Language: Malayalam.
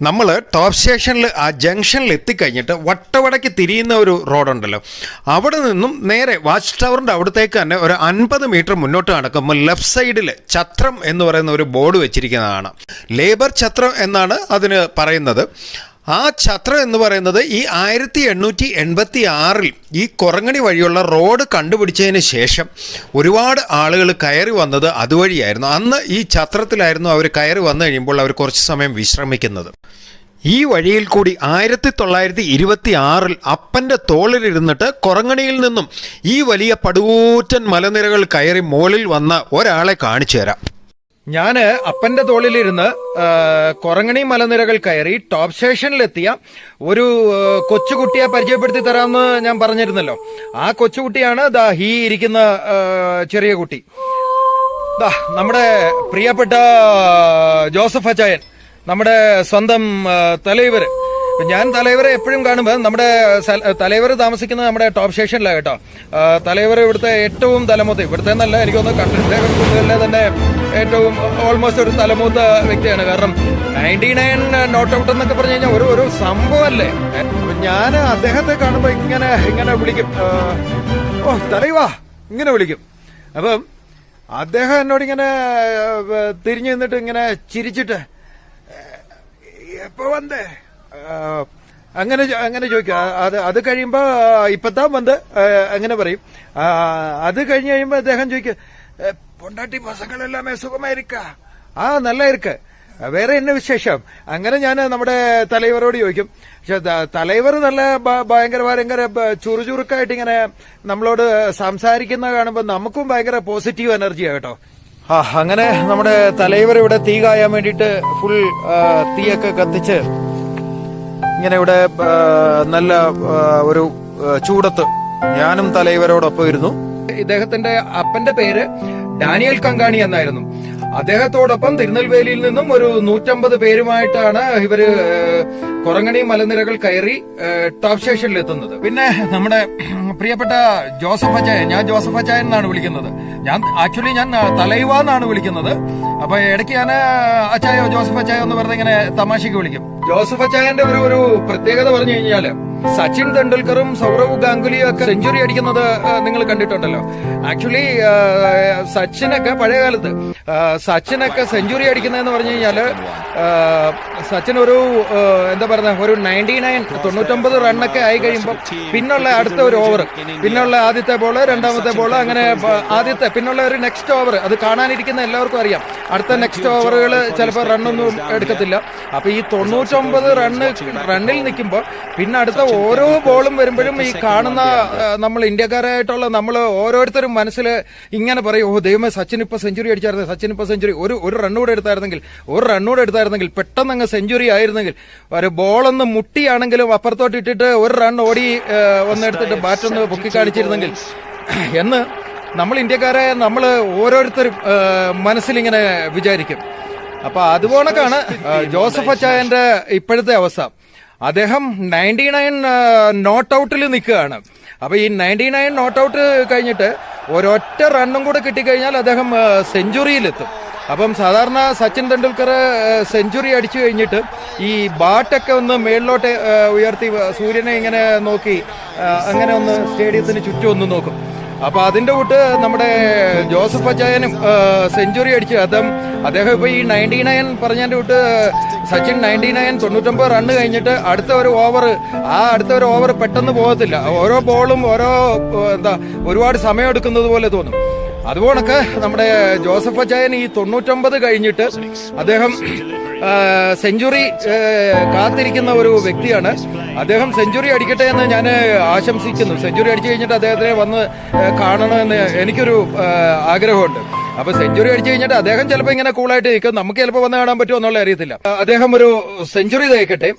നമ്മൾ ടോപ്പ് സ്റ്റേഷനിൽ ആ ജംഗ്ഷനിൽ എത്തിക്കഴിഞ്ഞിട്ട് വട്ടവടയ്ക്ക് തിരിയുന്ന ഒരു റോഡുണ്ടല്ലോ, അവിടെ നിന്നും നേരെ വാച്ച് ടവറിൻ്റെ അവിടത്തേക്ക് തന്നെ ഒരു 50 മീറ്റർ മുന്നോട്ട് നടക്കുമ്പോൾ ലെഫ്റ്റ് സൈഡിൽ ഛത്രം എന്ന് പറയുന്ന ഒരു ബോർഡ് വെച്ചിരിക്കുന്നതാണ്. ലേബർ ഛത്രം എന്നാണ് അതിന് പറയുന്നത്. ആ ഛത്രം എന്ന് പറയുന്നത് ഈ 1886 ഈ കൊറങ്ങണി വഴിയുള്ള റോഡ് കണ്ടുപിടിച്ചതിന് ശേഷം ഒരുപാട് ആളുകൾ കയറി വന്നത് അതുവഴിയായിരുന്നു. അന്ന് ഈ ഛത്രത്തിലായിരുന്നു അവർ കയറി വന്നു കഴിയുമ്പോൾ അവർ കുറച്ച് സമയം വിശ്രമിക്കുന്നത്. ഈ വഴിയിൽ കൂടി 1926 അപ്പൻ്റെ തോളിലിരുന്നിട്ട് കൊറങ്ങണിയിൽ നിന്നും ഈ വലിയ പടുകൂറ്റൻ മലനിരകൾ കയറി മുകളിൽ വന്ന ഒരാളെ കാണിച്ചു തരാം. ഞാൻ അപ്പന്റെ തോളിലിരുന്ന് കൊറങ്ങണി മലനിരകൾ കയറി ടോപ്പ് സ്റ്റേഷനിലെത്തിയ ഒരു കൊച്ചുകുട്ടിയെ പരിചയപ്പെടുത്തി തരാമെന്ന് ഞാൻ പറഞ്ഞിരുന്നല്ലോ. ആ കൊച്ചുകുട്ടിയാണ് ഈ ഇരിക്കുന്ന ചെറിയ കുട്ടി. നമ്മുടെ പ്രിയപ്പെട്ട ജോസഫ് അച്ചായൻ, നമ്മുടെ സ്വന്തം തലൈവർ. ഞാൻ തലൈവരെ എപ്പോഴും കാണുമ്പോൾ നമ്മുടെ തലൈവർ താമസിക്കുന്നത് നമ്മുടെ ടോപ്പ് സ്റ്റേഷനിലാണ് കേട്ടോ. തലൈവർ ഇവിടുത്തെ ഏറ്റവും തലമൂത്ത, ഇവിടുത്തെ എന്നല്ല എനിക്കൊന്ന് കണ്ടിട്ടുള്ള തന്നെ ഏറ്റവും ഓൾമോസ്റ്റ് ഒരു തലമൂത്ത വ്യക്തിയാണ്. കാരണം 99 നോട്ട് ഔട്ട് എന്നൊക്കെ പറഞ്ഞു കഴിഞ്ഞാൽ ഒരു സംഭവമല്ലേ. ഞാൻ അദ്ദേഹത്തെ കാണുമ്പോൾ ഇങ്ങനെ വിളിക്കും, ഓ തലൈവാ ഇങ്ങനെ വിളിക്കും. അപ്പം അദ്ദേഹം എന്നോട് ഇങ്ങനെ തിരിഞ്ഞു നിന്നിട്ട് ഇങ്ങനെ ചിരിച്ചിട്ട് എപ്പോ വന്നേ അങ്ങനെ ചോദിക്കുക. അത് കഴിയുമ്പോ ഇപ്പത്താ വന്ന് അങ്ങനെ പറയും. അത് കഴിഞ്ഞ് കഴിയുമ്പോ അദ്ദേഹം ചോദിക്കുക, പൊണ്ടാട്ടി പസങ്ങളെല്ലാമേ സുഖമായിരിക്ക? നല്ല ഇരിക്ക, വേറെ എന്നെ വിശേഷം? അങ്ങനെ ഞാൻ നമ്മുടെ തലൈവരോട് ചോദിക്കും. പക്ഷെ തലൈവർ നല്ല ഭയങ്കര ചുറുചുറുക്കായിട്ട് ഇങ്ങനെ നമ്മളോട് സംസാരിക്കുന്ന കാണുമ്പോൾ നമുക്കും ഭയങ്കര പോസിറ്റീവ് എനർജിയാ കേട്ടോ. അങ്ങനെ നമ്മുടെ തലൈവർ ഇവിടെ തീ കായാൻ വേണ്ടിയിട്ട് ഫുൾ തീയൊക്കെ കത്തിച്ച് ഇങ്ങനെ ഇവിടെ നല്ല ഒരു ചൂടത്ത് ഞാനും തലൈവരോടൊപ്പം ഇരുന്നു. ഇദ്ദേഹത്തിന്റെ അപ്പന്റെ പേര് ഡാനിയൽ കങ്കാണി എന്നായിരുന്നു. അദ്ദേഹത്തോടൊപ്പം തിരുനെൽവേലിയിൽ നിന്നും ഒരു 150 പേരുമായിട്ടാണ് ഇവര് കൊറങ്ങണി മലനിരകൾ കയറി ടോപ്പ് സ്റ്റേഷനിൽ എത്തുന്നത്. പിന്നെ നമ്മുടെ പ്രിയപ്പെട്ട ജോസഫ് അച്ചായൻ, ഞാൻ ജോസഫ് അച്ചായൻ എന്നാണ് വിളിക്കുന്നത്. ഞാൻ തലൈവ എന്നാണ് വിളിക്കുന്നത്. അപ്പൊ ഇടയ്ക്ക് ഞാൻ അച്ചായോ ജോസഫ് അച്ചായോ എന്ന് പറഞ്ഞ് ഇങ്ങനെ തമാശക്ക് വിളിക്കും. ജോസഫ് അച്ചായന്റെ ഒരു പ്രത്യേകത പറഞ്ഞു കഴിഞ്ഞാല് സച്ചിൻ തെണ്ടുൽക്കറും സൗരവ് ഗാംഗുലിയും ഒക്കെ സെഞ്ചുറി അടിക്കുന്നത് നിങ്ങൾ കണ്ടിട്ടുണ്ടല്ലോ. ആക്ച്വലി സച്ചിനൊക്കെ പഴയ കാലത്ത് സച്ചിനൊക്കെ സെഞ്ചുറി അടിക്കുന്നതെന്ന് പറഞ്ഞു കഴിഞ്ഞാല് സച്ചിൻ ഒരു എന്താ പറയുക ഒരു 99 റണ്ണൊക്കെ ആയി കഴിയുമ്പോൾ പിന്നുള്ള അടുത്ത ഒരു ഓവർ, പിന്നുള്ള ആദ്യത്തെ ബോള്, രണ്ടാമത്തെ ബോള്, അങ്ങനെ പിന്നുള്ള ഒരു നെക്സ്റ്റ് ഓവർ, അത് കാണാനിരിക്കുന്ന എല്ലാവർക്കും അറിയാം. അടുത്ത നെക്സ്റ്റ് ഓവറുകൾ ചിലപ്പോൾ റണ്ണൊന്നും എടുക്കത്തില്ല. അപ്പൊ ഈ 99 റണ്ണിൽ നിൽക്കുമ്പോൾ പിന്നെ അടുത്ത ഓരോ ബോളും വരുമ്പോഴും ഈ കാണുന്ന നമ്മൾ ഇന്ത്യക്കാരായിട്ടുള്ള നമ്മൾ ഓരോരുത്തരും മനസ്സിൽ ഇങ്ങനെ പറയും, ഓ ദൈവമേ സച്ചിൻ ഇപ്പൊ സെഞ്ചുറി അടിച്ചായിരുന്നു, സച്ചിൻ ഇപ്പൊ സെഞ്ചുറി, ഒരു റണ്ണൂടെ എടുത്തായിരുന്നെങ്കിൽ പെട്ടെന്ന് അങ്ങ് സെഞ്ചുറി ആയിരുന്നെങ്കിൽ, ഒരു ബോളൊന്ന് മുട്ടിയാണെങ്കിലും അപ്പുറത്തോട്ട് ഇട്ടിട്ട് ഒരു റൺ ഓടി ഒന്നെടുത്തിട്ട് ബാറ്റൊന്ന് പൊക്കി കാണിച്ചിരുന്നെങ്കിൽ എന്ന് നമ്മൾ ഇന്ത്യക്കാരെ നമ്മൾ ഓരോരുത്തരും മനസ്സിലിങ്ങനെ വിചാരിക്കും. അപ്പൊ അതുപോലൊക്കെയാണ് ജോസഫ് അച്ചായന്റെ ഇപ്പോഴത്തെ അവസ്ഥ. അദ്ദേഹം 99 നോട്ട് ഔട്ടിൽ നിൽക്കുകയാണ്. അപ്പൊ ഈ 99 നോട്ട് ഔട്ട് കഴിഞ്ഞിട്ട് ഒരൊറ്റ റണ്ണും കൂടെ കിട്ടിക്കഴിഞ്ഞാൽ അദ്ദേഹം സെഞ്ചുറിയിലെത്തും. അപ്പം സാധാരണ സച്ചിൻ തെണ്ടുൽക്കർ സെഞ്ചുറി അടിച്ചു കഴിഞ്ഞിട്ട് ഈ ബാറ്റൊക്കെ ഒന്ന് മേളിലോട്ട് ഉയർത്തി സൂര്യനെ ഇങ്ങനെ നോക്കി അങ്ങനെ ഒന്ന് സ്റ്റേഡിയത്തിന് ചുറ്റും ഒന്ന് നോക്കും. അപ്പൊ അതിന്റെ കൂട്ട് നമ്മുടെ ജോസഫ് അച്ചായനും സെഞ്ചുറി അടിച്ചു. അദ്ദേഹം ഇപ്പൊ ഈ 99 പറഞ്ഞതിന്റെ കൂട്ട് സച്ചിൻ 99 റണ്ണ് കഴിഞ്ഞിട്ട് അടുത്ത ഒരു ഓവർ പെട്ടെന്ന് പോകത്തില്ല. ഓരോ ബോളും ഒരുപാട് സമയം എടുക്കുന്നത് പോലെ തോന്നും. അതുപോലൊക്കെ നമ്മുടെ ജോസഫ് അച്ചായൻ ഈ 99 കഴിഞ്ഞിട്ട് അദ്ദേഹം സെഞ്ചുറി കാത്തിരിക്കുന്ന ഒരു വ്യക്തിയാണ്. അദ്ദേഹം സെഞ്ചുറി അടിക്കട്ടെ എന്ന് ഞാൻ ആശംസിക്കുന്നു. സെഞ്ചുറി അടിച്ചു കഴിഞ്ഞിട്ട് അദ്ദേഹത്തിനെ വന്ന് കാണണമെന്ന് എനിക്കൊരു ആഗ്രഹമുണ്ട്. അപ്പൊ സെഞ്ചുറി അടിച്ചു കഴിഞ്ഞിട്ട് അദ്ദേഹം ചിലപ്പോൾ ഇങ്ങനെ കൂളായിട്ട് നിൽക്കും, നമുക്ക് ചിലപ്പോൾ വന്ന് കാണാൻ പറ്റുമോ എന്നുള്ള അറിയത്തില്ല. അദ്ദേഹം ഒരു സെഞ്ചുറി തയ്ക്കട്ടെ.